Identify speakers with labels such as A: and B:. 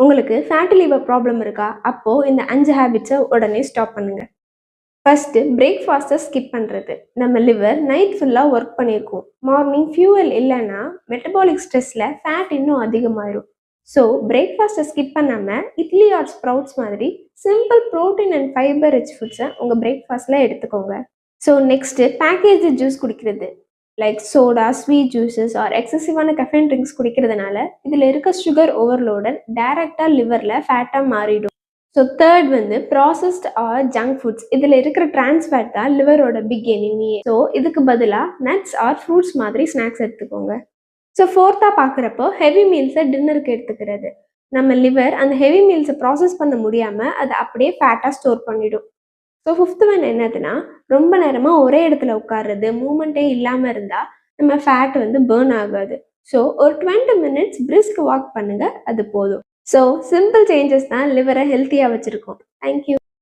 A: உங்களுக்கு fatty liver problem இருக்கா? அப்போ இந்த 5 ஹேபிட்ஸ உடனே ஸ்டாப் பண்ணுங்க. ஃபர்ஸ்ட்டு பிரேக்ஃபாஸ்ட்ட ஸ்கிப் பண்றது. நம்ம லிவர் நைட் ஃபுல்லா ஒர்க் பண்ணியிருக்கும். மார்னிங் ஃபியூவல் இல்லன்னா, மெட்டபாலிக் ஸ்ட்ரெஸ்ல ஃபேட் இன்னும் அதிகமாயிரும். ஸோ பிரேக்ஃபாஸ்ட்ட ஸ்கிப் பண்ணாம, இட்லி ஆர் ஸ்ப்ரவுட்ஸ் மாதிரி simple protein and fibre rich ஃபுட்ஸ உங்க பிரேக்ஃபாஸ்ட்ல எடுத்துக்கோங்க. ஸோ நெக்ஸ்ட்டு பேக்கேஜ்டு ஜூஸ் குடிக்கிறது. Like soda, sweet juices or எக்ஸசிவான கஃபைன் ட்ரிங்க்ஸ் குடிக்கிறதுனால, இதில இருக்க சுகர் ஓவர்லோடட் டைரக்ட்டா லிவர்ல ஃபேட்டா மாறிடும். ஸோ தேர்ட் வந்து ப்ராசஸ்ட் ஆர் ஜங்க் ஃபுட்ஸ். இதில இருக்கிற டிரான்ஸ் ஃபேட் தான் லிவரோட பிக் எனிமியே. ஸோ இதுக்கு பதிலா நட்ஸ் ஆர் ஃப்ரூட்ஸ் மாதிரி ஸ்நாக்ஸ் எடுத்துக்கோங்க. ஸோ ஃபோர்த்தா பார்க்குறப்போ ஹெவி மீல்ஸை டின்னருக்கு எடுத்துக்கிறது. நம்ம லிவர் அந்த ஹெவி மீல்ஸை ப்ராசஸ் பண்ண முடியாம, அத அப்படியே ஃபேட்டா ஸ்டோர் பண்ணிடும். ஸோ ஃபிஃப்த் ஒன் என்னதுன்னா, ரொம்ப நேரமா ஒரே இடத்துல உட்கார்றது, மூவ்மெண்ட்டே இல்லாம இருந்தா, நம்ம ஃபேட் வந்து பர்ன் ஆகாது. ஸோ ஒரு 20 மினிட்ஸ் பிரிஸ்க் வாக் பண்ணுங்க. அது போதும். ஸோ சிம்பிள் சேஞ்சஸ் தான் லிவர ஹெல்த்தியா வச்சிருக்கும். Thank you.